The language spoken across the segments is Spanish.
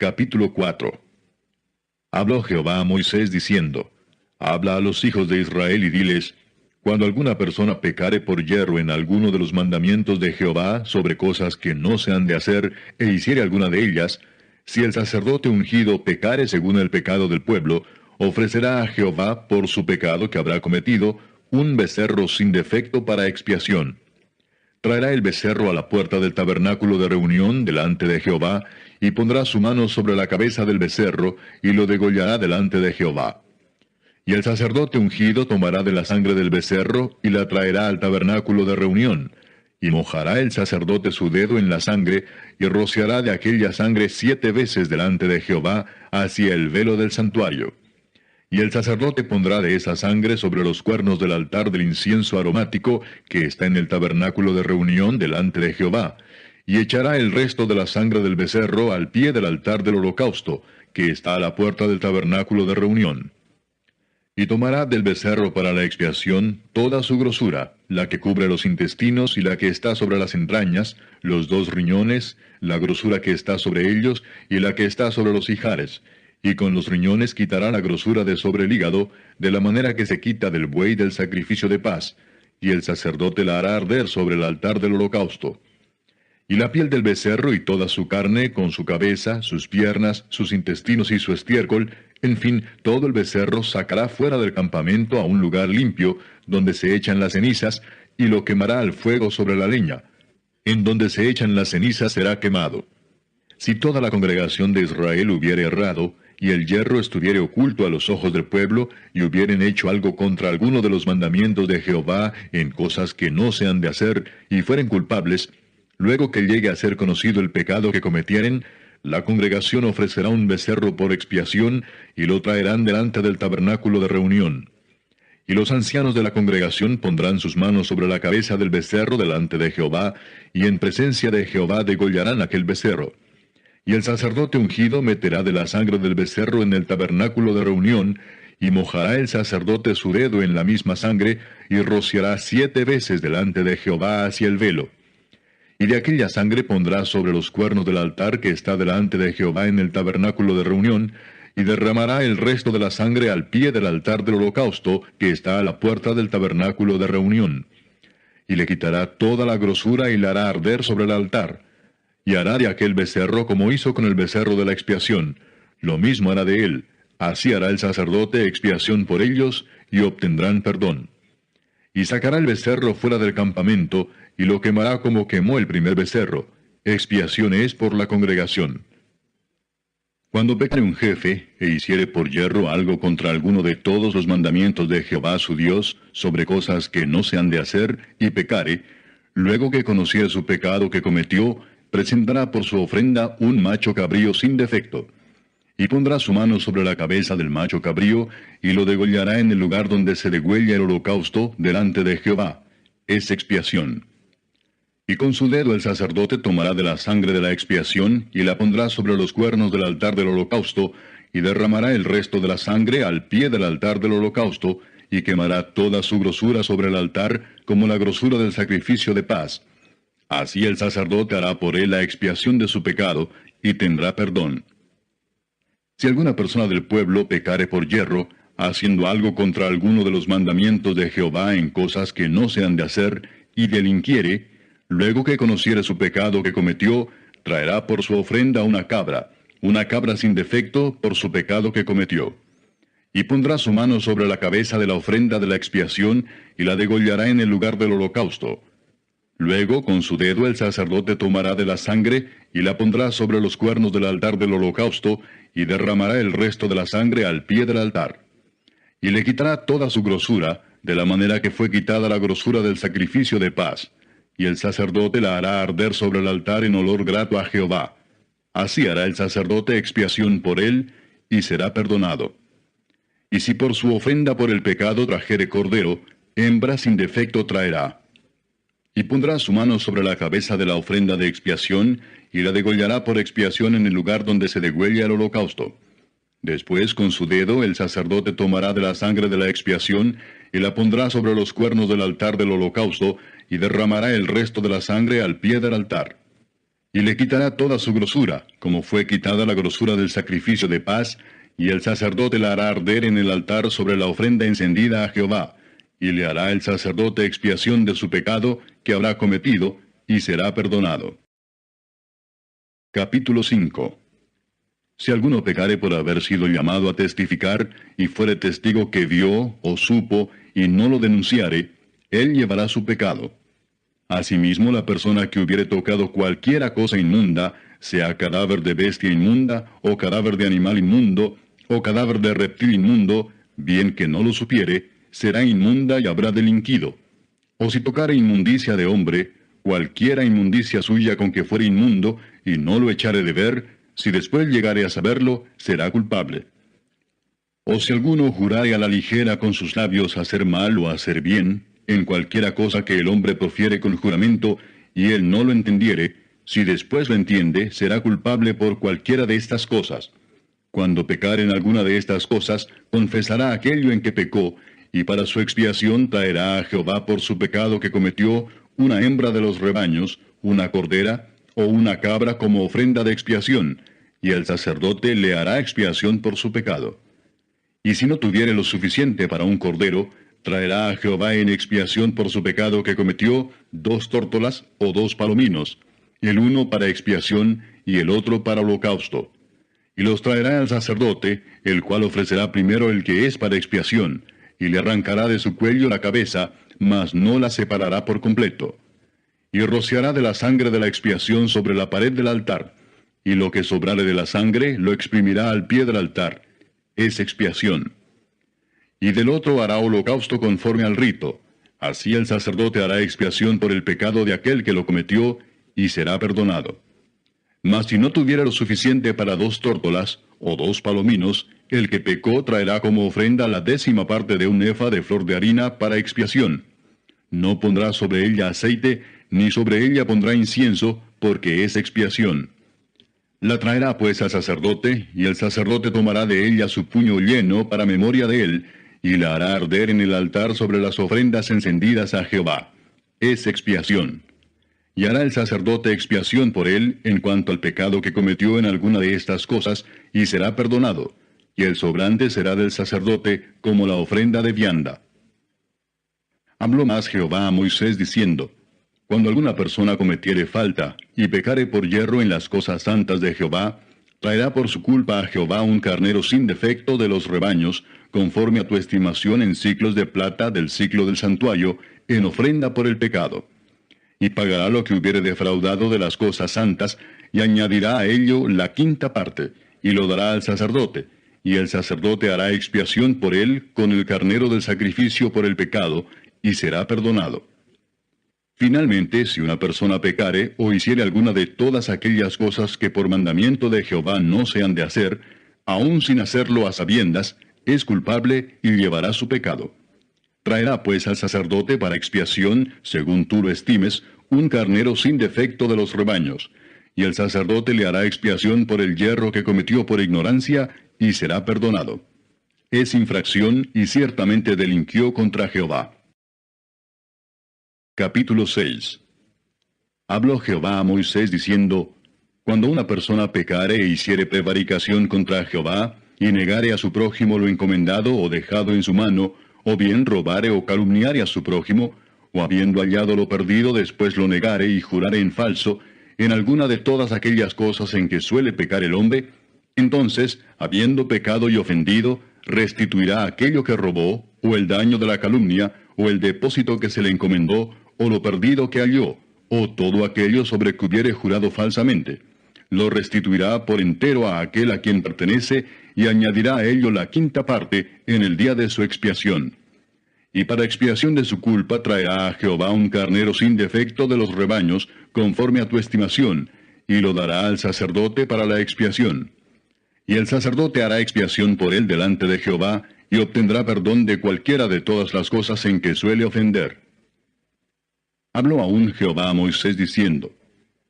Capítulo 4. Habló Jehová a Moisés diciendo, Habla a los hijos de Israel y diles, Cuando alguna persona pecare por yerro en alguno de los mandamientos de Jehová sobre cosas que no se han de hacer, e hiciere alguna de ellas, si el sacerdote ungido pecare según el pecado del pueblo, ofrecerá a Jehová por su pecado que habrá cometido, un becerro sin defecto para expiación. Traerá el becerro a la puerta del tabernáculo de reunión delante de Jehová, y pondrá su mano sobre la cabeza del becerro, y lo degollará delante de Jehová. Y el sacerdote ungido tomará de la sangre del becerro, y la traerá al tabernáculo de reunión. Y mojará el sacerdote su dedo en la sangre, y rociará de aquella sangre 7 veces delante de Jehová, hacia el velo del santuario. Y el sacerdote pondrá de esa sangre sobre los cuernos del altar del incienso aromático que está en el tabernáculo de reunión delante de Jehová, y echará el resto de la sangre del becerro al pie del altar del holocausto, que está a la puerta del tabernáculo de reunión. Y tomará del becerro para la expiación toda su grosura, la que cubre los intestinos y la que está sobre las entrañas, los 2 riñones, la grosura que está sobre ellos y la que está sobre los ijares, y con los riñones quitará la grosura de sobre el hígado, de la manera que se quita del buey del sacrificio de paz, y el sacerdote la hará arder sobre el altar del holocausto. Y la piel del becerro y toda su carne, con su cabeza, sus piernas, sus intestinos y su estiércol, en fin, todo el becerro sacará fuera del campamento a un lugar limpio, donde se echan las cenizas, y lo quemará al fuego sobre la leña. En donde se echan las cenizas será quemado. Si toda la congregación de Israel hubiere errado, y el yerro estuviere oculto a los ojos del pueblo, y hubieren hecho algo contra alguno de los mandamientos de Jehová en cosas que no se han de hacer, y fueren culpables, luego que llegue a ser conocido el pecado que cometieren, la congregación ofrecerá un becerro por expiación, y lo traerán delante del tabernáculo de reunión. Y los ancianos de la congregación pondrán sus manos sobre la cabeza del becerro delante de Jehová, y en presencia de Jehová degollarán aquel becerro. Y el sacerdote ungido meterá de la sangre del becerro en el tabernáculo de reunión, y mojará el sacerdote su dedo en la misma sangre, y rociará 7 veces delante de Jehová hacia el velo. Y de aquella sangre pondrá sobre los cuernos del altar que está delante de Jehová en el tabernáculo de reunión, y derramará el resto de la sangre al pie del altar del holocausto que está a la puerta del tabernáculo de reunión. Y le quitará toda la grosura y la hará arder sobre el altar. Y hará de aquel becerro como hizo con el becerro de la expiación. Lo mismo hará de él. Así hará el sacerdote expiación por ellos, y obtendrán perdón. Y sacará el becerro fuera del campamento, y lo quemará como quemó el primer becerro. Expiación es por la congregación. Cuando pecare un jefe, e hiciere por yerro algo contra alguno de todos los mandamientos de Jehová su Dios, sobre cosas que no se han de hacer, y pecare, luego que conociere su pecado que cometió, presentará por su ofrenda un macho cabrío sin defecto. Y pondrá su mano sobre la cabeza del macho cabrío, y lo degollará en el lugar donde se degüella el holocausto, delante de Jehová. Es expiación. Y con su dedo el sacerdote tomará de la sangre de la expiación, y la pondrá sobre los cuernos del altar del holocausto, y derramará el resto de la sangre al pie del altar del holocausto, y quemará toda su grosura sobre el altar, como la grosura del sacrificio de paz. Así el sacerdote hará por él la expiación de su pecado, y tendrá perdón. Si alguna persona del pueblo pecare por yerro, haciendo algo contra alguno de los mandamientos de Jehová en cosas que no se han de hacer, y delinquiere, luego que conociere su pecado que cometió, traerá por su ofrenda una cabra sin defecto por su pecado que cometió. Y pondrá su mano sobre la cabeza de la ofrenda de la expiación, y la degollará en el lugar del holocausto. Luego, con su dedo el sacerdote tomará de la sangre, y la pondrá sobre los cuernos del altar del holocausto, y derramará el resto de la sangre al pie del altar. Y le quitará toda su grosura, de la manera que fue quitada la grosura del sacrificio de paz. Y el sacerdote la hará arder sobre el altar en olor grato a Jehová. Así hará el sacerdote expiación por él, y será perdonado. Y si por su ofrenda por el pecado trajere cordero, hembra sin defecto traerá. Y pondrá su mano sobre la cabeza de la ofrenda de expiación, y la degollará por expiación en el lugar donde se degüella el holocausto. Después, con su dedo, el sacerdote tomará de la sangre de la expiación, y la pondrá sobre los cuernos del altar del holocausto, y derramará el resto de la sangre al pie del altar. Y le quitará toda su grosura, como fue quitada la grosura del sacrificio de paz, y el sacerdote la hará arder en el altar sobre la ofrenda encendida a Jehová, y le hará el sacerdote expiación de su pecado que habrá cometido, y será perdonado. Capítulo 5. Si alguno pecare por haber sido llamado a testificar, y fuere testigo que vio o supo, y no lo denunciare, él llevará su pecado. Asimismo, la persona que hubiere tocado cualquiera cosa inmunda, sea cadáver de bestia inmunda, o cadáver de animal inmundo, o cadáver de reptil inmundo, bien que no lo supiere, será inmunda y habrá delinquido. O si tocare inmundicia de hombre, cualquiera inmundicia suya con que fuere inmundo, y no lo echare de ver, si después llegare a saberlo, será culpable. O si alguno jurare a la ligera con sus labios hacer mal o hacer bien, en cualquiera cosa que el hombre profiere con juramento, y él no lo entendiere, si después lo entiende, será culpable por cualquiera de estas cosas. Cuando pecare en alguna de estas cosas, confesará aquello en que pecó, y para su expiación traerá a Jehová por su pecado que cometió una hembra de los rebaños, una cordera, o una cabra como ofrenda de expiación, y el sacerdote le hará expiación por su pecado. Y si no tuviere lo suficiente para un cordero, traerá a Jehová en expiación por su pecado que cometió 2 tórtolas o 2 palominos, el uno para expiación y el otro para holocausto. Y los traerá al sacerdote, el cual ofrecerá primero el que es para expiación, y le arrancará de su cuello la cabeza, mas no la separará por completo. Y rociará de la sangre de la expiación sobre la pared del altar, y lo que sobrare de la sangre lo exprimirá al pie del altar. Es expiación. Y del otro hará holocausto conforme al rito. Así el sacerdote hará expiación por el pecado de aquel que lo cometió, y será perdonado. Mas si no tuviera lo suficiente para 2 tórtolas, o 2 palominos, el que pecó traerá como ofrenda la 10ª parte de un efa de flor de harina para expiación. No pondrá sobre ella aceite, ni sobre ella pondrá incienso, porque es expiación. La traerá pues al sacerdote, y el sacerdote tomará de ella su puño lleno para memoria de él, y la hará arder en el altar sobre las ofrendas encendidas a Jehová. Es expiación. Y hará el sacerdote expiación por él en cuanto al pecado que cometió en alguna de estas cosas, y será perdonado, y el sobrante será del sacerdote como la ofrenda de vianda. Habló más Jehová a Moisés diciendo, Cuando alguna persona cometiere falta, y pecare por yerro en las cosas santas de Jehová, traerá por su culpa a Jehová un carnero sin defecto de los rebaños, conforme a tu estimación en siclos de plata del siclo del santuario, en ofrenda por el pecado. Y pagará lo que hubiere defraudado de las cosas santas, y añadirá a ello la 5ª parte, y lo dará al sacerdote, y el sacerdote hará expiación por él con el carnero del sacrificio por el pecado, y será perdonado. Finalmente, si una persona pecare o hiciere alguna de todas aquellas cosas que por mandamiento de Jehová no se han de hacer, aun sin hacerlo a sabiendas, es culpable y llevará su pecado. Traerá pues al sacerdote para expiación, según tú lo estimes, un carnero sin defecto de los rebaños, y el sacerdote le hará expiación por el yerro que cometió por ignorancia, y será perdonado. Es infracción y ciertamente delinquió contra Jehová. Capítulo 6. Habló Jehová a Moisés diciendo, Cuando una persona pecare e hiciere prevaricación contra Jehová, y negare a su prójimo lo encomendado o dejado en su mano, o bien robare o calumniare a su prójimo, o habiendo hallado lo perdido después lo negare y jurare en falso, en alguna de todas aquellas cosas en que suele pecar el hombre, entonces, habiendo pecado y ofendido, restituirá aquello que robó, o el daño de la calumnia, o el depósito que se le encomendó, o lo perdido que halló, o todo aquello sobre que hubiere jurado falsamente. Lo restituirá por entero a aquel a quien pertenece, y añadirá a ello la 5ª parte en el día de su expiación. Y para expiación de su culpa traerá a Jehová un carnero sin defecto de los rebaños, conforme a tu estimación, y lo dará al sacerdote para la expiación. Y el sacerdote hará expiación por él delante de Jehová, y obtendrá perdón de cualquiera de todas las cosas en que suele ofender. Habló aún Jehová a Moisés diciendo,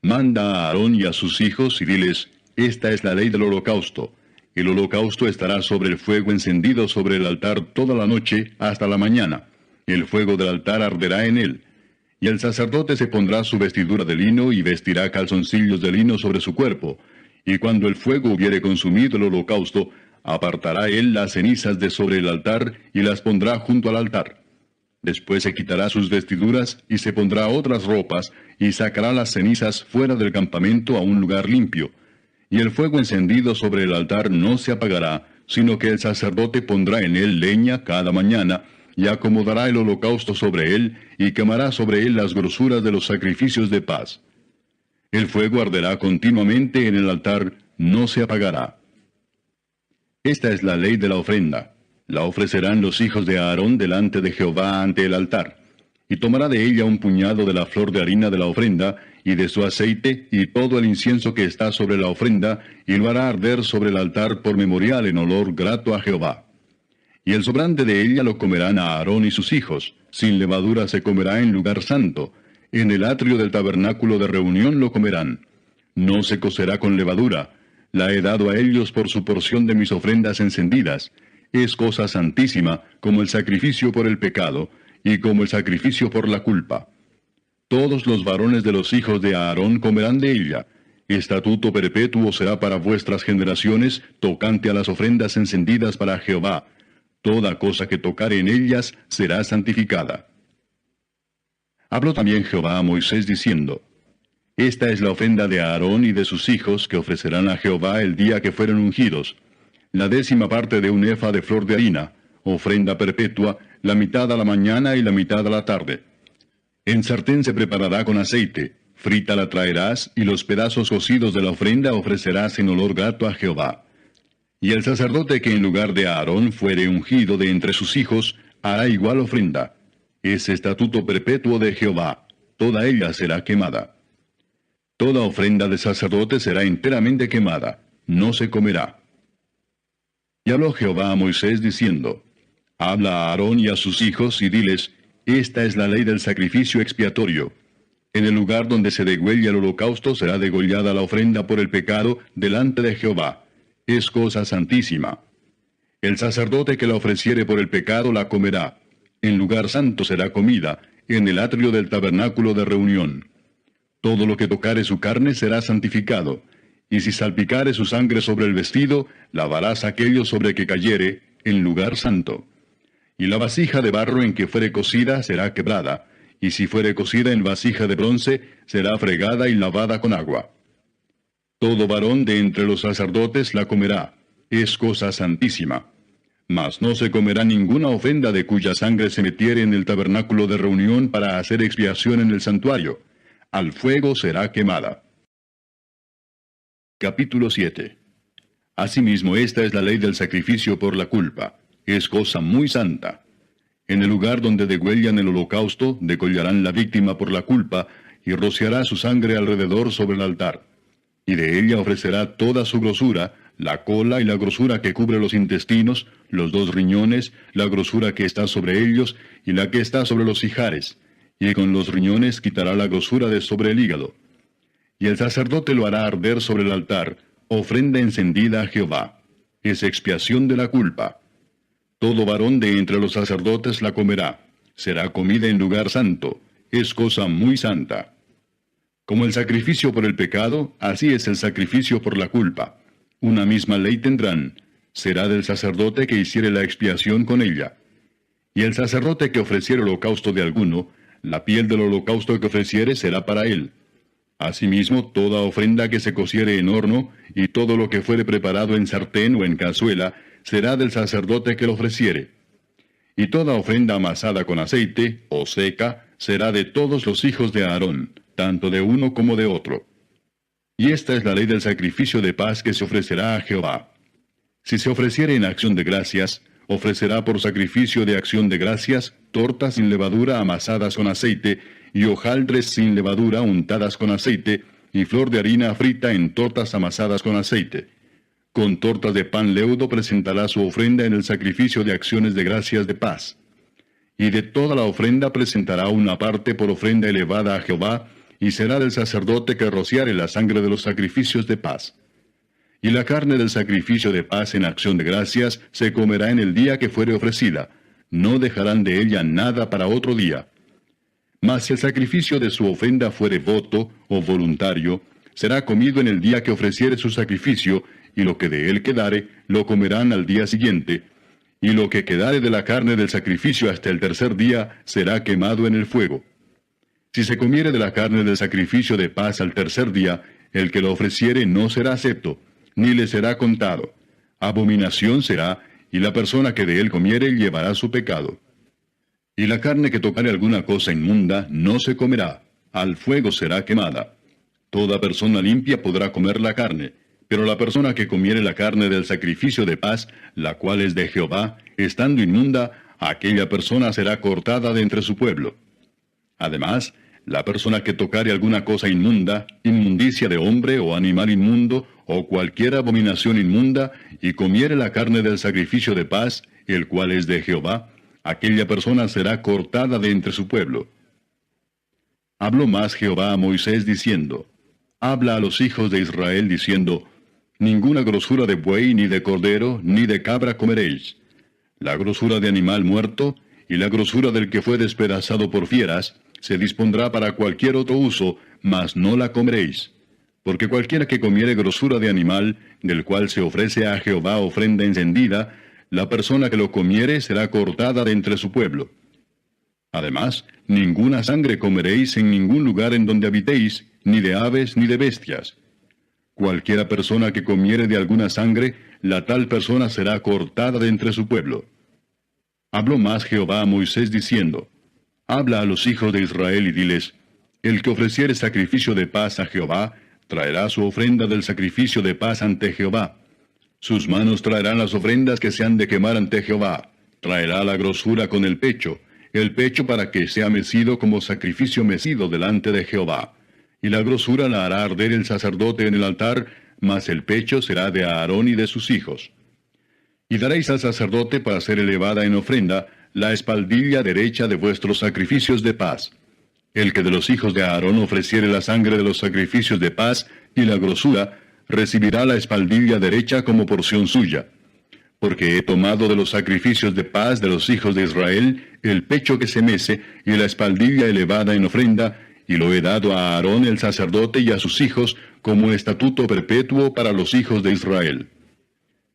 Manda a Aarón y a sus hijos, y diles, Esta es la ley del holocausto. El holocausto estará sobre el fuego encendido sobre el altar toda la noche hasta la mañana. El fuego del altar arderá en él. Y el sacerdote se pondrá su vestidura de lino y vestirá calzoncillos de lino sobre su cuerpo. Y cuando el fuego hubiere consumido el holocausto, apartará él las cenizas de sobre el altar y las pondrá junto al altar. Después se quitará sus vestiduras y se pondrá otras ropas y sacará las cenizas fuera del campamento a un lugar limpio. Y el fuego encendido sobre el altar no se apagará, sino que el sacerdote pondrá en él leña cada mañana, y acomodará el holocausto sobre él, y quemará sobre él las grosuras de los sacrificios de paz. El fuego arderá continuamente en el altar, no se apagará. Esta es la ley de la ofrenda. La ofrecerán los hijos de Aarón delante de Jehová ante el altar. Y tomará de ella un puñado de la flor de harina de la ofrenda, y de su aceite, y todo el incienso que está sobre la ofrenda, y lo hará arder sobre el altar por memorial en olor grato a Jehová. Y el sobrante de ella lo comerán a Aarón y sus hijos. Sin levadura se comerá en lugar santo. En el atrio del tabernáculo de reunión lo comerán. No se cocerá con levadura. La he dado a ellos por su porción de mis ofrendas encendidas. Es cosa santísima, como el sacrificio por el pecado, y como el sacrificio por la culpa. Todos los varones de los hijos de Aarón comerán de ella. Estatuto perpetuo será para vuestras generaciones, tocante a las ofrendas encendidas para Jehová. Toda cosa que tocare en ellas será santificada. Habló también Jehová a Moisés diciendo: Esta es la ofrenda de Aarón y de sus hijos que ofrecerán a Jehová el día que fueren ungidos. La 10ª parte de un efa de flor de harina, ofrenda perpetua, la mitad a la mañana y la mitad a la tarde. En sartén se preparará con aceite, frita la traerás, y los pedazos cocidos de la ofrenda ofrecerás en olor grato a Jehová. Y el sacerdote que en lugar de Aarón fuere ungido de entre sus hijos, hará igual ofrenda. Es estatuto perpetuo de Jehová, toda ella será quemada. Toda ofrenda de sacerdote será enteramente quemada, no se comerá. Y habló Jehová a Moisés diciendo: Habla a Aarón y a sus hijos, y diles: Esta es la ley del sacrificio expiatorio. En el lugar donde se degüella el holocausto será degollada la ofrenda por el pecado delante de Jehová. Es cosa santísima. El sacerdote que la ofreciere por el pecado la comerá. En lugar santo será comida, en el atrio del tabernáculo de reunión. Todo lo que tocare su carne será santificado. Y si salpicare su sangre sobre el vestido, lavarás aquello sobre que cayere, en lugar santo. Y la vasija de barro en que fuere cocida será quebrada, y si fuere cocida en vasija de bronce, será fregada y lavada con agua. Todo varón de entre los sacerdotes la comerá, es cosa santísima. Mas no se comerá ninguna ofrenda de cuya sangre se metiere en el tabernáculo de reunión para hacer expiación en el santuario. Al fuego será quemada. Capítulo 7. Asimismo, esta es la ley del sacrificio por la culpa. Es cosa muy santa. En el lugar donde degüellan el holocausto, degollarán la víctima por la culpa, y rociará su sangre alrededor sobre el altar. Y de ella ofrecerá toda su grosura, la cola y la grosura que cubre los intestinos, los 2 riñones, la grosura que está sobre ellos, y la que está sobre los ijares. Y con los riñones quitará la grosura de sobre el hígado. Y el sacerdote lo hará arder sobre el altar, ofrenda encendida a Jehová. Es expiación de la culpa. Todo varón de entre los sacerdotes la comerá. Será comida en lugar santo. Es cosa muy santa. Como el sacrificio por el pecado, así es el sacrificio por la culpa. Una misma ley tendrán. Será del sacerdote que hiciere la expiación con ella. Y el sacerdote que ofreciere holocausto de alguno, la piel del holocausto que ofreciere será para él. Asimismo, toda ofrenda que se cociere en horno, y todo lo que fuere preparado en sartén o en cazuela, será del sacerdote que lo ofreciere. Y toda ofrenda amasada con aceite, o seca, será de todos los hijos de Aarón, tanto de uno como de otro. Y esta es la ley del sacrificio de paz que se ofrecerá a Jehová. Si se ofreciere en acción de gracias, ofrecerá por sacrificio de acción de gracias tortas sin levadura amasadas con aceite, y hojaldres sin levadura untadas con aceite, y flor de harina frita en tortas amasadas con aceite. Con tortas de pan leudo presentará su ofrenda en el sacrificio de acciones de gracias de paz. Y de toda la ofrenda presentará una parte por ofrenda elevada a Jehová, y será del sacerdote que rociare la sangre de los sacrificios de paz. Y la carne del sacrificio de paz en acción de gracias se comerá en el día que fuere ofrecida. No dejarán de ella nada para otro día. Mas si el sacrificio de su ofrenda fuere voto o voluntario, será comido en el día que ofreciere su sacrificio, y lo que de él quedare, lo comerán al día siguiente, y lo que quedare de la carne del sacrificio hasta el tercer día será quemado en el fuego. Si se comiere de la carne del sacrificio de paz al tercer día, el que lo ofreciere no será acepto, ni le será contado. Abominación será, y la persona que de él comiere llevará su pecado. Y la carne que tocare alguna cosa inmunda no se comerá, al fuego será quemada. Toda persona limpia podrá comer la carne, pero la persona que comiere la carne del sacrificio de paz, la cual es de Jehová, estando inmunda, aquella persona será cortada de entre su pueblo. Además, la persona que tocare alguna cosa inmunda, inmundicia de hombre o animal inmundo, o cualquier abominación inmunda, y comiere la carne del sacrificio de paz, el cual es de Jehová, aquella persona será cortada de entre su pueblo. Habló más Jehová a Moisés diciendo, Habla a los hijos de Israel diciendo, Ninguna grosura de buey, ni de cordero, ni de cabra comeréis. La grosura de animal muerto, y la grosura del que fue despedazado por fieras, se dispondrá para cualquier otro uso, mas no la comeréis. Porque cualquiera que comiere grosura de animal, del cual se ofrece a Jehová ofrenda encendida, la persona que lo comiere será cortada de entre su pueblo. Además, ninguna sangre comeréis en ningún lugar en donde habitéis, ni de aves ni de bestias. Cualquiera persona que comiere de alguna sangre, la tal persona será cortada de entre su pueblo. Habló más Jehová a Moisés diciendo, Habla a los hijos de Israel y diles, El que ofreciere sacrificio de paz a Jehová, traerá su ofrenda del sacrificio de paz ante Jehová. Sus manos traerán las ofrendas que se han de quemar ante Jehová. Traerá la grosura con el pecho para que sea mecido como sacrificio mecido delante de Jehová. Y la grosura la hará arder el sacerdote en el altar, mas el pecho será de Aarón y de sus hijos. Y daréis al sacerdote para ser elevada en ofrenda la espaldilla derecha de vuestros sacrificios de paz. El que de los hijos de Aarón ofreciere la sangre de los sacrificios de paz y la grosura, recibirá la espaldilla derecha como porción suya. Porque he tomado de los sacrificios de paz de los hijos de Israel el pecho que se mece y la espaldilla elevada en ofrenda, y lo he dado a Aarón el sacerdote y a sus hijos como estatuto perpetuo para los hijos de Israel.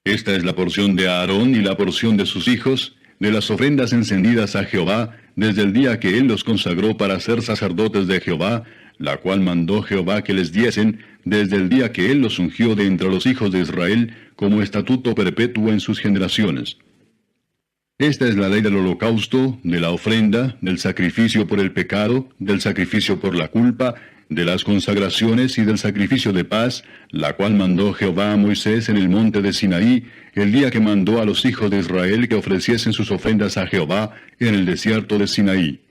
Esta es la porción de Aarón y la porción de sus hijos, de las ofrendas encendidas a Jehová, desde el día que él los consagró para ser sacerdotes de Jehová, la cual mandó Jehová que les diesen, desde el día que él los ungió de entre los hijos de Israel, como estatuto perpetuo en sus generaciones. Esta es la ley del holocausto, de la ofrenda, del sacrificio por el pecado, del sacrificio por la culpa, de las consagraciones y del sacrificio de paz, la cual mandó Jehová a Moisés en el monte de Sinaí, el día que mandó a los hijos de Israel que ofreciesen sus ofrendas a Jehová en el desierto de Sinaí.